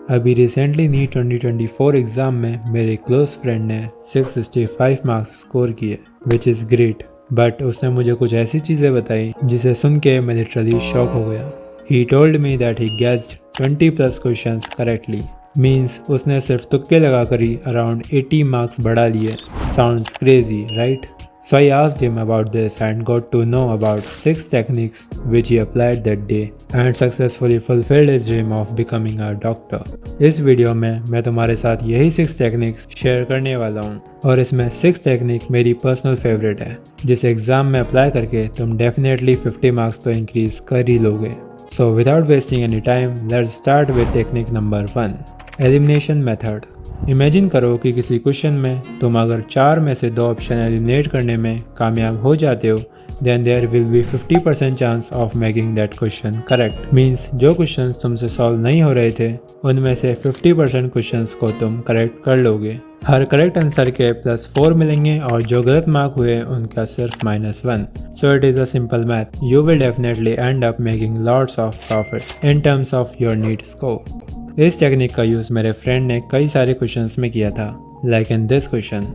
अभी recently NEET 2024 exam में मेरे क्लोज फ्रेंड ने 665 मार्क्स स्कोर किए, विच इज़ ग्रेट। बट उसने मुझे कुछ ऐसी चीज़ें बताई जिसे सुन के मैं लिटरली शॉक हो गया। He told me that he guessed 20+ questions correctly, means उसने सिर्फ तुक्के लगाकर ही अराउंड 80 मार्क्स बढ़ा लिए। Sounds crazy, right? So I asked him about this and got to know about 6 techniques which he applied that day and successfully fulfilled his dream of becoming a doctor. इस video में मैं तुम्हारे साथ यही 6 techniques share करने वाला हूँ और इसमें 6 टेक्निक मेरी पर्सनल फेवरेट है, जिसे एग्जाम में अप्लाई करके तुम डेफिनेटली 50 मार्क्स तो इंक्रीज कर ही लोगे। So without wasting any time, let's start with technique number 1, elimination method. Imagine करो कि किसी क्वेश्चन में तुम अगर 4 में से 2 ऑप्शन एलिमिनेट करने में कामयाब हो जाते हो, then there will be 50% chance of making that question correct. Means जो क्वेश्चंस तुमसे सॉल्व नहीं हो रहे थे उनमें से 50% क्वेश्चंस को तुम करेक्ट कर लोगे। हर करेक्ट आंसर के +4 मिलेंगे और जो गलत मार्क हुए उनका सिर्फ -1। So it is a simple math. You will definitely end up making lots of profit in terms of your NEET score. इस टेक्निक का यूज़ मेरे फ्रेंड ने कई सारे क्वेश्चंस में किया था, like in this question.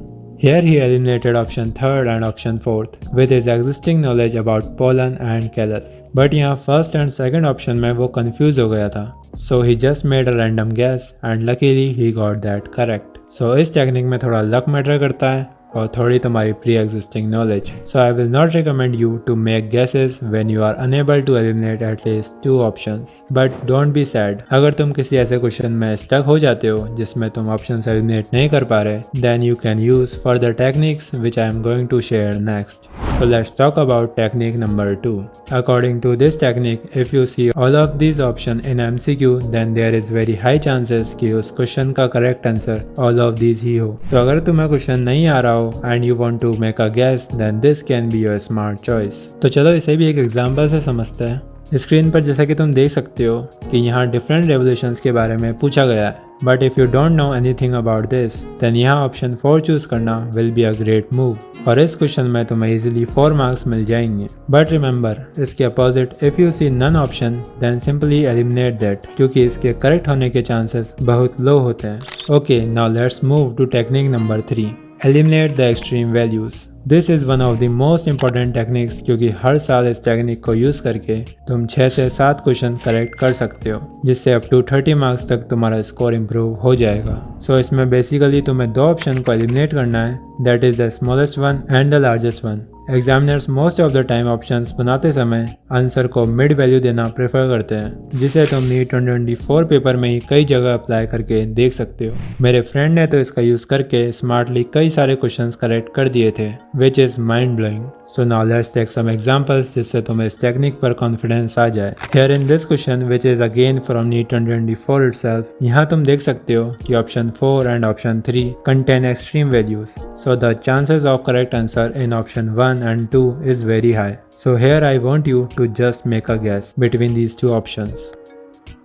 Here he eliminated option 3rd and option 4th with his existing knowledge about pollen and callus. But यहाँ first and second option में वो confuse हो गया था. So he just made a random guess and luckily he got that correct. So इस technique में थोड़ा luck matter करता है और थोड़ी तुम्हारी pre existing knowledge. So I will not recommend you to make guesses when you are unable to eliminate at least 2 options. But don't be sad, अगर तुम किसी ऐसे क्वेश्चन में स्टक हो जाते हो जिसमें तुम ऑप्शंस एलिमिनेट नहीं कर पा रहे, then you can use further techniques which I am going to share next. So let's talk about technique number 2. According to this technique, if you see all of these options in MCQ, then there is very high chances कि उस question का correct answer all of these ही हो। तो अगर तुम्हें question नहीं आ रहा हो and you want to make a guess, then this can be your smart choice. तो चलो इसे भी एक एग्जांपल से समझते हैं। स्क्रीन पर जैसा कि तुम देख सकते हो कि यहाँ डिफरेंट रेवोल्यूशंस के बारे में पूछा गया है। But if you don't know anything about this, then यहाँ ऑप्शन 4 चूज करना will be a great move और इस क्वेश्चन में तुम्हें इजीली 4 मार्क्स मिल जाएंगे। बट रिमेंबर, इसके opposite if you see none option, then simply eliminate that, क्योंकि इसके करेक्ट होने के चांसेस बहुत लो होते हैं। Okay, now let's move to technique number 3, eliminate the extreme values. This is one of the most important techniques, क्योंकि हर साल इस टेक्निक को यूज़ करके तुम 6 से 7 क्वेश्चन करेक्ट कर सकते हो, जिससे अप टू 30 मार्क्स तक तुम्हारा स्कोर इम्प्रूव हो जाएगा। सो इसमें बेसिकली तुम्हें 2 ऑप्शन को एलिमिनेट करना है, that is the smallest one and the largest one. Examiners most of the time options बनाते समय आंसर को मिड वैल्यू देना प्रेफर करते हैं, जिसे तुम नीट 2024 पेपर में ही कई जगह अप्लाई करके देख सकते हो। मेरे फ्रेंड ने तो इसका यूज़ करके स्मार्टली कई सारे क्वेश्चंस करेक्ट कर दिए थे, which is mind blowing. So now let's take some examples जिससे तुम्हें इस टेक्निक पर कॉन्फिडेंस आ जाए। Here in this question which is again from NEET 2024 itself, यहाँ तुम देख सकते हो कि option 4 and option 3 contain extreme values. So the chances of correct answer in option 1 and 2 is very high. So here I want you to just make a guess between these 2 options.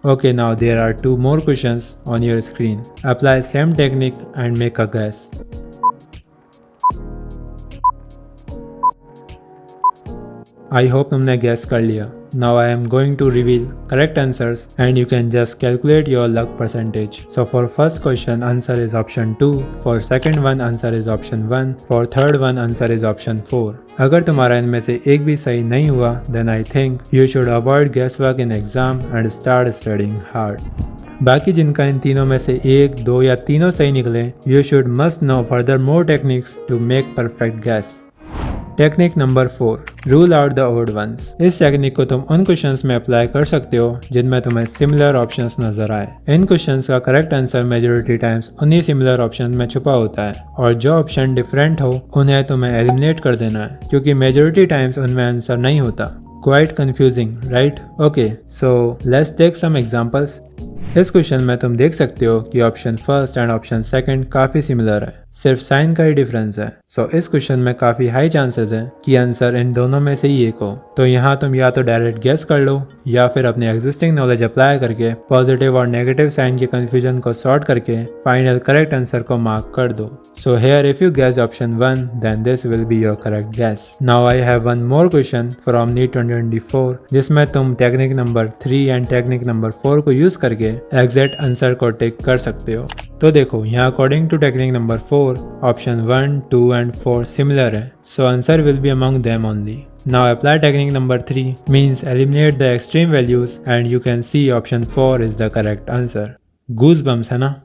Okay, now there are 2 more questions on your screen. Apply same technique and make a guess. I hope तुमने guess कर लिया। Now I am going to reveal correct answers and you can just calculate your luck percentage. So for first question answer is option 2, for second one answer is option 1, for third one answer is option 4. अगर तुम्हारा इनमें से एक भी सही नहीं हुआ, then I think you should avoid guesswork in exam and start studying hard. बाकी जिनका इन तीनों में से 1, 2 या तीनों सही निकले, you should must know further more techniques to make perfect guess. Technique number 4, rule out the odd ones. इस टेक्निक को तुम उन क्वेश्चंस में अप्लाई कर सकते हो जिनमें तुम्हें सिमिलर ऑप्शंस नजर आए। इन क्वेश्चंस का करेक्ट आंसर मेजॉरिटी टाइम्स उन्हीं सिमिलर ऑप्शन में छुपा होता है और जो ऑप्शन डिफरेंट हो उन्हें तुम्हें एलिमिनेट कर देना है, क्योंकि मेजॉरिटी टाइम्स उनमें आंसर नहीं होता। Quite confusing, right? Okay, so let's take some examples. इस क्वेश्चन में तुम देख सकते हो कि option first and option second काफ़ी सिमिलर है। सिर्फ साइन का ही डिफरेंस है। सो इस क्वेश्चन में काफी हाई चांसेस है कि आंसर इन दोनों में से ही एक हो। तो यहाँ तुम या तो डायरेक्ट गेस कर लो या फिर अपनी एग्जिस्टिंग नॉलेज अप्लाई करके पॉजिटिव और नेगेटिव साइन के कंफ्यूजन को सॉर्ट करके फाइनल करेक्ट आंसर को मार्क कर दो। So here if you guess option 1 then this will be your correct guess. Now I have one more question from NEET 2024 जिसमें तुम technique number 3 and technique number 4 को use करके exact answer को टिक कर सकते हो। तो देखो यहाँ according to technique number 4 option 1, 2 and 4 similar है। So answer will be among them only. Now apply technique number 3 means eliminate the extreme values and you can see option 4 is the correct answer. Goosebumps है ना?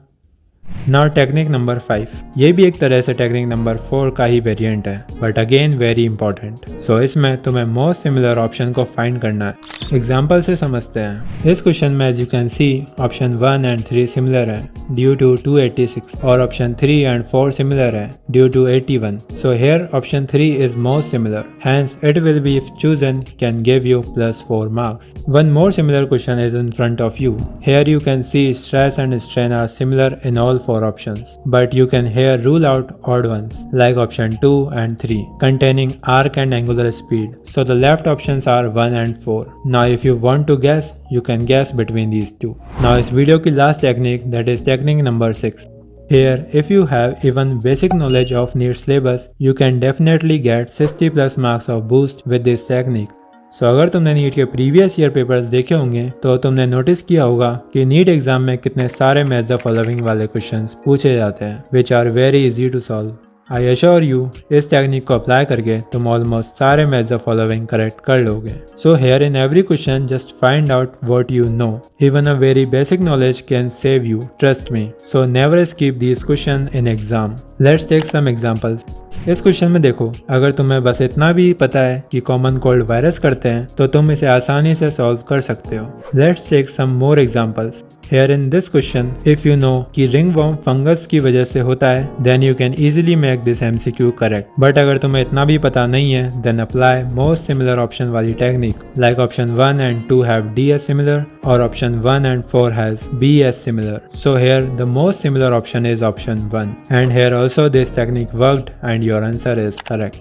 Now technique number 5 ये भी एक तरह से technique number 4 का ही variant है but again very important. So इसमें तुम्हें मोस्ट सिमिलर ऑप्शन को फाइंड करना है। एग्जाम्पल से समझते हैं। इस क्वेश्चन में as you can see option 1 and 3 similar है ड्यू टू 286 और ऑप्शन 3 एंड 4 सिमिलर है due to 81। So here option 3 is most similar hence it will be if chosen can give you +4 marks. One more similar question is in front of you. Here you can see stress and strain are similar in all 4 options, but you can here rule out odd ones like option 2 and 3 containing arc and angular speed. So the left options are 1 and 4. Now if you want to guess, you can guess between these two. Now इस video की last technique that is technique number 6. Here, if you have even basic knowledge of NEET syllabus, you can definitely get 60+ marks of boost with this technique. सो अगर तुमने NEET के previous year papers देखे होंगे तो तुमने notice किया होगा कि नीट एग्जाम में कितने सारे मैच द फॉलोइंग वाले क्वेश्चंस पूछे जाते हैं which are very easy to solve. I assure you इस टेक्निक को अप्लाई करके तुम ऑलमोस्ट सारे मैच द फॉलोइंग करेक्ट कर लोगे। So here in every question just find out what you know. Even a very basic knowledge can save you, trust me. So never skip this question in exam. Let's take some examples. इस question में देखो, अगर तुम्हें बस इतना भी पता है कि कॉमन कोल्ड वायरस करते हैं तो तुम इसे आसानी से सॉल्व कर सकते हो। Let's take some more examples. Here in this question, if you know कि रिंगवॉर्म फंगस की वजह से होता है, then you can easily make this MCQ correct. But अगर तुम्हें इतना भी पता नहीं है, then apply most similar option वाली technique. Like option 1 and 2 have D as similar, or option 1 and 4 has B as similar. So here the most similar option is option 1. And here also this technique worked and your answer is correct.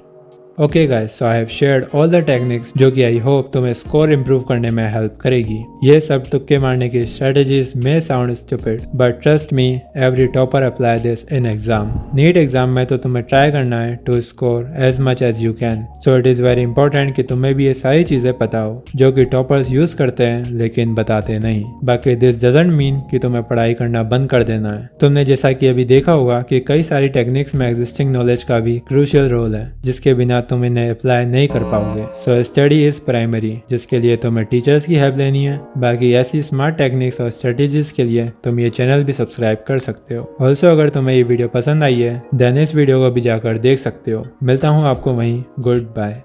Okay guys, so I have shared all the techniques जो कि I hope तुम्हें score improve करने में help करेगी। ये सब तुक्के मारने की strategies may sound stupid but trust me every topper apply this in exam. NEET exam में तो तुम्हें ट्राई करना है to score as much as you can. So it is very important कि तुम्हें भी ये सारी चीजें पता हो जो कि टॉपर्स यूज करते हैं लेकिन बताते नहीं। बाकी दिस डजंट मीन कि तुम्हें पढ़ाई करना बंद कर देना है। तुमने जैसा कि अभी देखा होगा कि कई सारी टेक्निक्स में एग्जिस्टिंग नॉलेज का भी क्रूशियल रोल है जिसके बिना तुम इन्हें अप्लाई नहीं कर पाओगे। सो स्टडी इज प्राइमरी, जिसके लिए तुम्हें टीचर्स की हेल्प लेनी है। बाकी ऐसी स्मार्ट टेक्निक्स और स्ट्रेटेजीज के लिए तुम ये चैनल भी सब्सक्राइब कर सकते हो। ऑल्सो अगर तुम्हें ये वीडियो पसंद आई है देन इस वीडियो को भी जाकर देख सकते हो। मिलता हूँ आपको वहीं। Good bye.